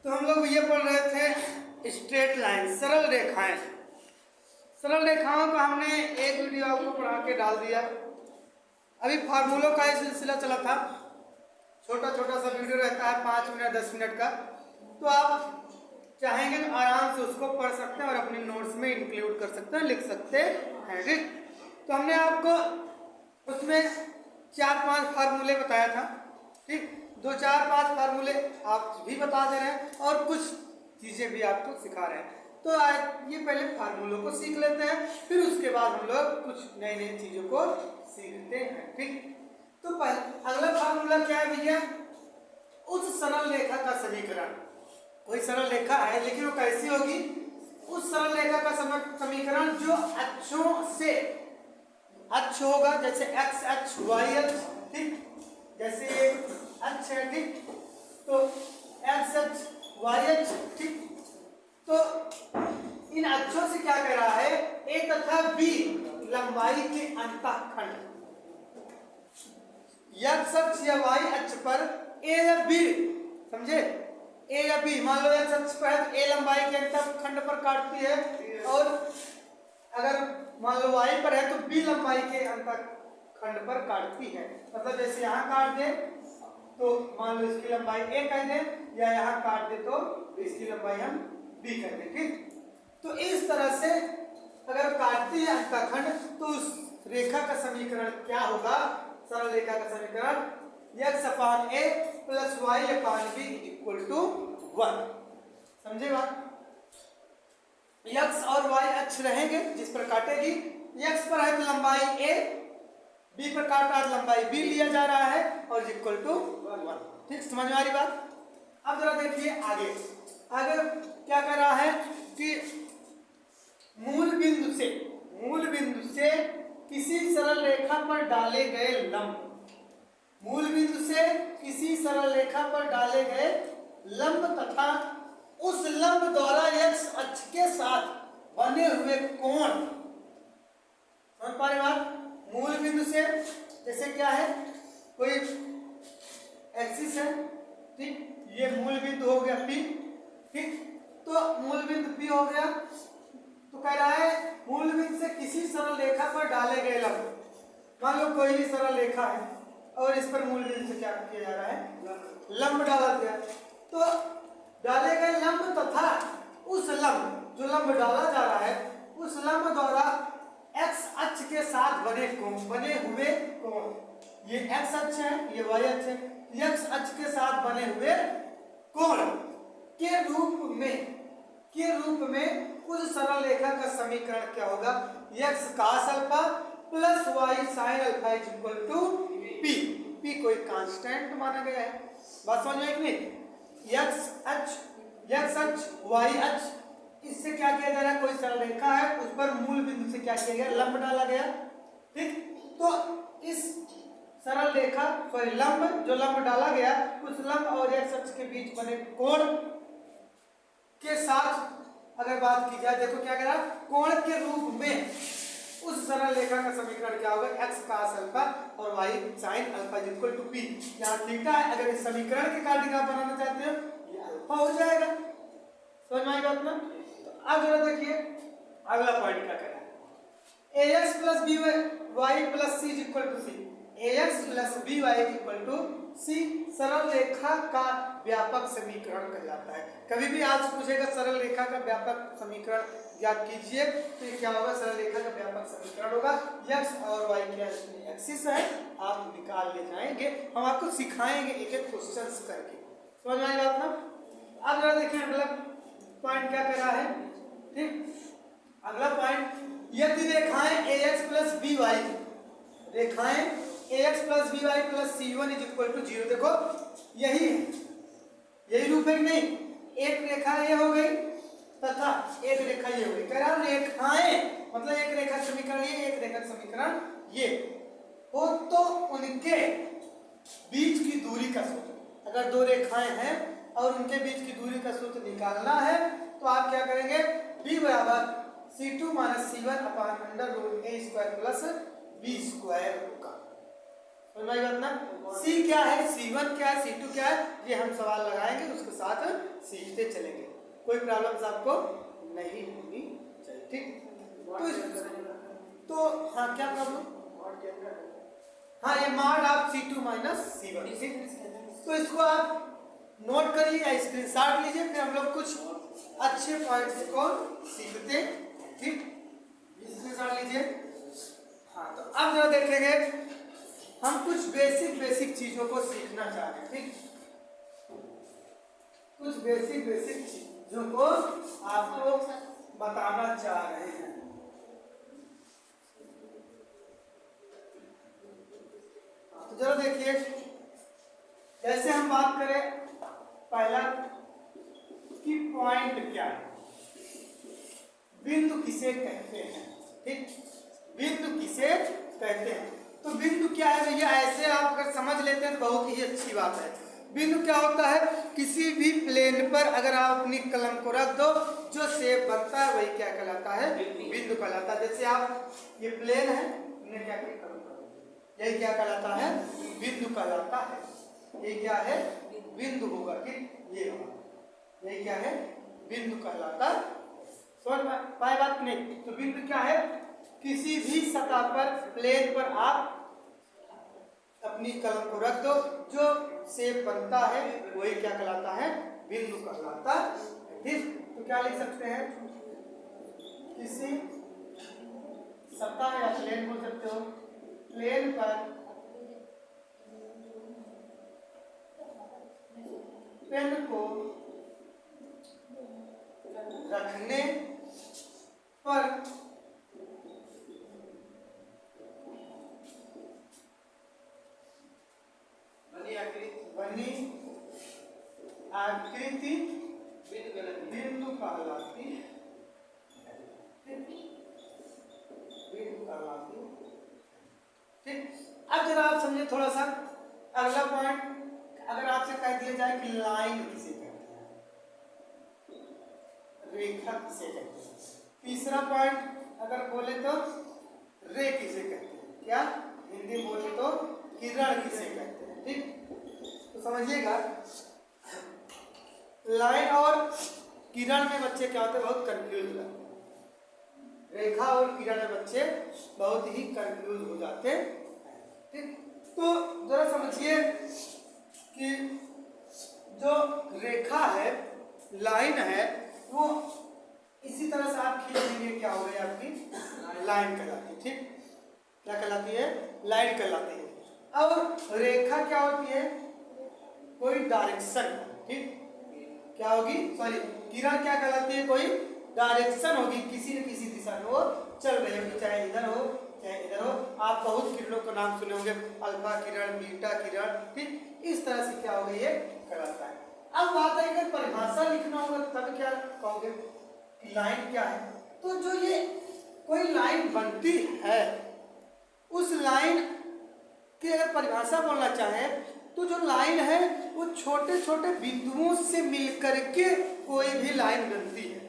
तो हम लोग ये पढ़ रहे थे स्ट्रेट लाइन, सरल रेखाएं। सरल रेखाओं का हमने एक वीडियो आपको पढ़ा के डाल दिया। अभी फार्मूलों का ही सिलसिला चला था, छोटा छोटा सा वीडियो रहता है 5 मिनट 10 मिनट का, तो आप चाहेंगे तो आराम से उसको पढ़ सकते हैं और अपने नोट्स में इंक्लूड कर सकते हैं, लिख सकते हैं। ठीक, तो हमने आपको उसमें 4-5 फार्मूले बताया था। ठीक, 2-4-5 फार्मूले आप भी बता दे रहे हैं और कुछ चीजें भी आपको सिखा रहे हैं। तो आज ये पहले फार्मूलों को सीख लेते हैं, फिर उसके बाद हम लोग कुछ नई नई चीजों को सीखते हैं। ठीक, तो पहले अगला फार्मूला क्या है भैया? उस सरल रेखा का समीकरण। कोई सरल रेखा है लेकिन वो कैसी होगी? उस सरल रेखा का समीकरण जो अक्षों से अक्ष होगा, जैसे एक्स अक्ष, वाई अक्ष। ठीक, जैसे ये अक्ष है, ठीक, तो एक्स अक्ष, वाई अक्ष। ठीक, तो इन अक्षों से क्या कह रहा है? ए तथा बी लंबाई के अंतःखंड, एक्स अक्ष या वाई अक्ष पर ए या बी, समझे? ए या बी, मान लो एक्स अक्ष पर है तो ए लंबाई के अंतःखंड पर काटती है, और अगर मान लो वाई पर है तो बी लंबाई के अंतःखंड पर काटती है। मतलब जैसे यहाँ काट दे तो मान लो इसकी लंबाई ए कह दे, या यहाँ काट दे तो इसकी लंबाई हम बी कह दे। ठीक, तो इस तरह से अगर काटती है अंतःखंड तो उस रेखा का समीकरण क्या होगा? सरल रेखा का समीकरण x upon a plus y upon b equal to 1। समझे बात? x और y अक्ष रहेंगे जिस पर काटेगी। x पर है तो लंबाई a, b पर काट रहा है तो लंबाई b लिया जा रहा है और इक्वल टू 1। ठीक, समझ में आ रही बात? अब जरा देखिए आगे क्या कर रहा है कि मूल बिंदु से किसी सरल रेखा पर डाले गए लंब, मूल बिंदु से किसी सरल रेखा पर डाले गए लंब तथा उस लंब द्वारा एक्स अक्ष के साथ बने हुए कोण। समझ पा रहे बात? मूल बिंदु से जैसे क्या है, कोई एक्सिस है, ठीक, ये मूल बिंदु हो गया P। ठीक, तो मूल बिंदु P हो गया, तो कह रहा है मूल बिंदु से किसी सरल रेखा पर डाले गए लंब। मान लो कोई भी सरल रेखा है और इस पर मूल बिंदु से क्या किया जा रहा है? लंब डाला गया। तो डाले गए लंब तथा उस लंब, जो लंब डाला जा रहा है, उस लंब द्वारा एक्स अक्ष के साथ बने हुए कोण, ये एक्स अक्ष है, ये वाई अक्ष है, एक्स अक्ष के साथ बने हुए कोण के रूप में उस सरल रेखा का समीकरण क्या होगा? x cos alpha plus y sin alpha is equal to p। p को एक कांस्टेंट माना गया है। बात समझ में आई कि नहीं? x अक्ष y अक्ष, इससे क्या किया जा रहा है? कोई सरल रेखा है, उस पर मूल बिंदु से क्या किया गया? लंब डाला गया। ठीक, तो इस सरल रेखा लंब, जो लंब डाला गया, उस लंब और x अक्ष के बीच बने कोण के साथ अगर बात की जाए, देखो क्या कह रहा है? कोण के रूप में उस सरल रेखा का समीकरण क्या होगा? x cos अल्फा और y sin alpha equal to p। यहाँ थीटा है, अगर इस समीकरण के कार्डिक आप बनाना चाहते हो, ये अल्फा हो जाएगा। समझ में आई बात ना? तो अब जरा देखिए अगला पॉइंट क्या कह रहा है? ax plus by plus c equal to c। ax plus by equal to c सरल रेखा का व्यापक समीकरण कहलाता है। कभी भी आज पूछेगा सरल रेखा का व्यापक समीकरण ज्ञात कीजिए, तो क्या होगा? सरल रेखा का व्यापक समीकरण होगा x और y क्या एक्सिस है, आप निकाल ले जाएंगे, हम आपको सिखाएंगे एक एक क्वेश्चंस करके। समझ में आई बात ना? अब जरा देखिए अगला पॉइंट क्या कर रहा है। ठीक, अगला पॉइंट, यदि रेखाएं ax प्लस by, रेखाएं ax प्लस by प्लस c1 इज इक्वल टू 0। देखो यही रूप है नहीं? एक रेखा ये हो गई तथा एक रेखा ये हो गई। कह रहा रेखाएं मतलब एक रेखा समीकरण ये, एक रेखा समीकरण ये हो, तो उनके बीच की दूरी का सूत्र, अगर दो रेखाएं हैं और उनके बीच की दूरी का सूत्र निकालना है तो आप क्या करेंगे? b बराबर c2 minus c1 upon under root a square plus b square होगा। समझ में आई बात ना? सी क्या है, C1 क्या है, C2 क्या है, ये हम सवाल लगाएंगे उसके साथ सीखते चलेंगे, कोई प्रॉब्लम्स आपको नहीं होनी चाहिए। ठीक, तो हाँ क्या प्रॉब्लम, हाँ ये mod of C2 minus C1। तो इसको आप नोट करिए या स्क्रीनशॉट लीजिए, फिर हम लोग कुछ अच्छे पॉइंट्स को सीखते। ठीक, स्क्रीनशॉट लीजिए। हाँ तो अब जो देखेंगे हम कुछ बेसिक चीजों को सीखना चाह रहे हैं। ठीक, कुछ बेसिक चीजों को आपको बताना चाह रहे हैं। तो जरा देखिए, जैसे हम बात करें पहला कि पॉइंट क्या है, बिंदु किसे कहते हैं। ठीक, बिंदु किसे कहते हैं, तो बिंदु क्या है भैया, ऐसे आप अगर समझ लेते हैं तो बहुत ही अच्छी बात है। बिंदु क्या होता है, किसी भी प्लेन पर अगर आप अपनी कलम को रख दो, जो शेप बनता है वही क्या कहलाता है, बिंदु कहलाता है। जैसे आप ये प्लेन है, इन्हें क्या करें, यही क्या कहलाता है, बिंदु कहलाता है। ये क्या है, बिंदु होगा। ठीक, ये होगा, ये क्या है, बिंदु कहलाता है। समझ पाए बात नहीं? तो बिंदु क्या है, किसी भी सतह पर प्लेन पर आप अपनी कलम को रख दो, जो शेप बनता है वही क्या कहलाता है, बिंदु कहलाता है। ठीक, तो क्या लिख सकते हैं, किसी सतह या प्लेन बोल सकते हो, प्लेन पर पेन को रखने पर बनी आकृति बिंदु कहलाती है। बिंदु कहलाती है। ठीक, अब जरा आप समझे थोड़ा सा अगला पॉइंट, अगर आपसे कह दिया जाए कि लाइन किसे कहते हैं, रेखा किसे कहते हैं। तीसरा पॉइंट अगर बोले तो रे किसे कहते हैं, क्या हिंदी बोले तो किरण किसे कहते हैं। ठीक, तो समझिएगा लाइन और किरण में बच्चे क्या होते हैं, बहुत कंफ्यूज हो जाते हैं। रेखा और किरण में बच्चे बहुत ही कंफ्यूज हो जाते हैं। ठीक, तो जरा समझिए कि जो रेखा है, लाइन है, वो इसी तरह से आप खींच लेंगे, क्या हो गई आपकी लाइन कहलाती है। ठीक, क्या कहलाती है, लाइन कहलाती है। अब रेखा क्या होती है, कोई डायरेक्शन। ठीक, क्या होगी, सॉरी किरण क्या कहलाती है, कोई डायरेक्शन होगी, किसी न किसी दिशा में वो चल रही होगी, चाहे इधर हो चाहे इधर हो। आप बहुत किरणों का नाम सुने होंगे, अल्फा किरण, बीटा किरण। ठीक, इस तरह से क्या होगा, ये कहलाता है। अब बात है अगर परिभाषा लिखना होगा तब क्या कहोगे कि लाइन क्या है। तो जो ये कोई लाइन बनती है, उस लाइन की अगर परिभाषा बोलना चाहे तो जो लाइन है वो छोटे छोटे बिंदुओं से मिलकर के कोई भी लाइन बनती है।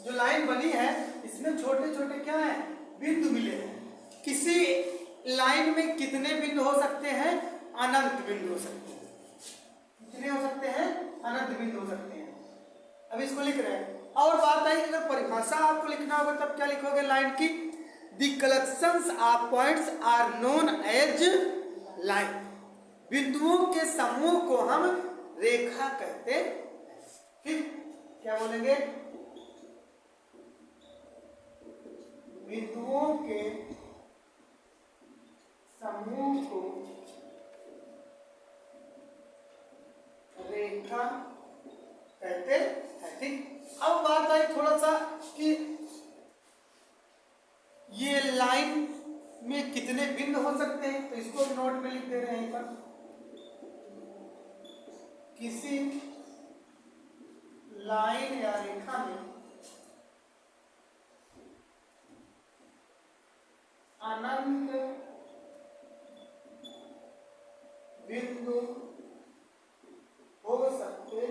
जो लाइन बनी है इसमें छोटे छोटे क्या है, बिंदु मिले हैं। किसी लाइन में कितने बिंदु हो सकते हैं, अनंत बिंदु हो सकते हैं। कितने हो सकते हैं, अनंत बिंदु हो सकते हैं। अब इसको लिख रहे हैं। और बात आई अगर परिभाषा आपको लिखना होगा तब क्या लिखोगे लाइन की, the collections of points are known as line. बिंदुओं के समूह को हम रेखा कहते हैं। ठीक, क्या बोलेंगे, बिंदुओं के समूह को रेखा कहते हैं। ठीक, अब बात आई थोड़ा सा कि ये लाइन में कितने बिंदु हो सकते हैं, तो इसको भी नोट में लिख दे रहे हैं पर किसी लाइन या रेखा में अनंत बिंदु हो सकते,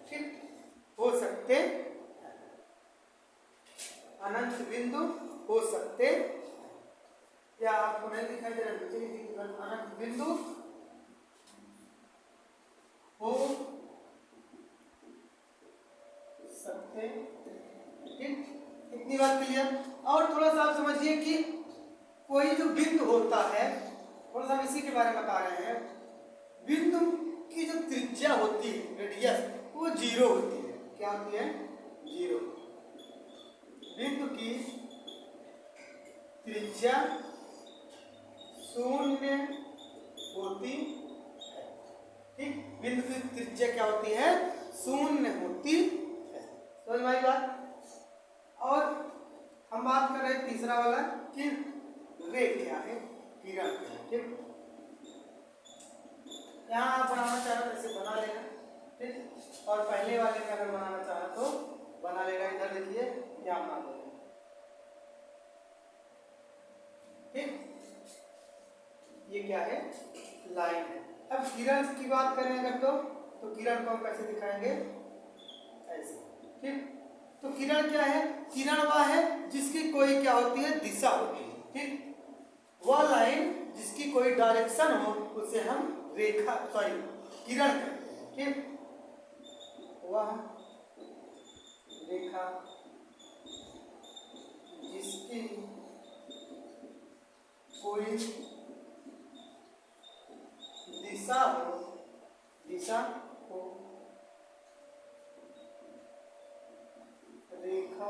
ठीक, हो सकते, अनंत बिंदु हो सकते। या आपको नहीं दिखाई दे रहा, सकते हैं। ठीक, इतनी बात क्लियर। और थोड़ा सा आप समझिए कि कोई जो बिंदु होता है, थोड़ा सा हम इसी के बारे में बता रहे हैं। बिंदु की जो त्रिज्या होती है, रेडियस, वो 0 होती है। क्या होती है? 0। बिंदु की त्रिज्या 0 होती है। ठीक, बिंदु की त्रिज्या क्या होती है? 0 होती है। समझ में आई बात? और हम बात कर रहे हैं तीसरा वाला कि रे क्या है, किरण क्या है। ठीक, यहाँ आप बनाना चाहो तो ऐसे बना लेना। ठीक, और पहले वाले में अगर बनाना चाहो तो बना लेगा। इधर देखिए क्या बना देगा। ठीक, ये क्या है? लाइन है। अब किरण की बात करें अगर तो किरण को हम कैसे दिखाएंगे? ऐसे। ठीक, तो किरण क्या है? किरण वह है जिसकी कोई क्या होती है? दिशा होती है। ठीक, वह लाइन जिसकी कोई डायरेक्शन हो उसे हम रेखा किरण कहते हैं। ठीक, वह रेखा जिसकी कोई दिशा हो रेखा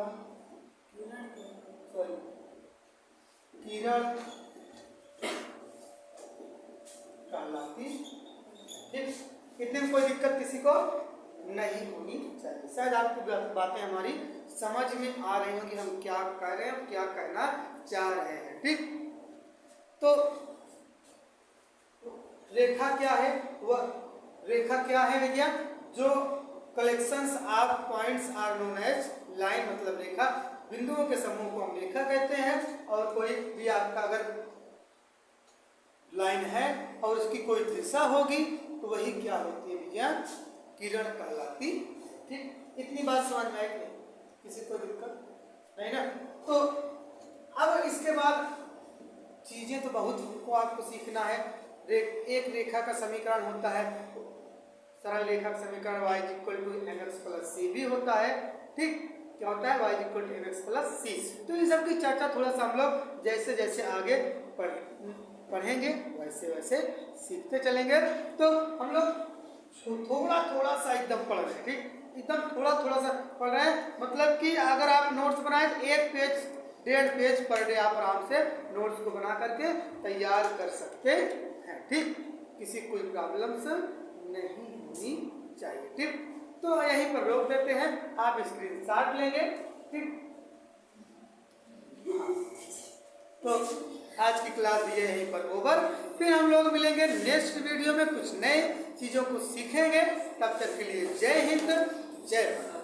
किरण कहलाती। इतने में कोई दिक्कत किसी को नहीं होनी चाहिए। शायद आपको बातें हमारी समझ में आ रही होंगी, हम क्या कह रहे हैं, क्या कहना चाह रहे हैं। ठीक, तो रेखा क्या है? वह रेखा क्या है भैया? जो collections of points are known as line, मतलब रेखा, बिंदुओं के समूह को हम रेखा कहते हैं। और कोई भी आपका अगर लाइन है और उसकी कोई दिशा होगी तो वही क्या होती है भैया? किरण कहलाती। ठीक, इतनी बात समझ में आई कि नहीं? किसी को दिक्कत नहीं ना? तो अब इसके बाद चीजें तो बहुत को आपको सीखना है। एक रेखा का समीकरण होता है, सरल रेखा का समीकरण y = mx + c भी होता है। ठीक, क्या होता है? y = mx + c। तो इन सब की चर्चा थोड़ा सा हम लोग जैसे जैसे आगे पढ़ेंगे वैसे वैसे सीखते चलेंगे। तो हम लोग थोड़ा थोड़ा सा एकदम पढ़ रहे हैं। ठीक, एकदम थोड़ा थोड़ा सा पढ़ रहे हैं। मतलब कि अगर आप नोट्स बनाए तो 1 पेज 1.5 पेज पर डे आप आराम से नोट्स को बना करके तैयार कर सकते हैं। ठीक, किसी कोई प्रॉब्लम्स नहीं होनी चाहिए। ठीक, तो यहीं पर रोक देते हैं, आप स्क्रीनशॉट लेंगे। ठीक, तो आज की क्लास भी यहीं पर ओवर। फिर हम लोग मिलेंगे नेक्स्ट वीडियो में, कुछ नए चीजों को सीखेंगे। तब तक के लिए जय हिंद, जय भारत।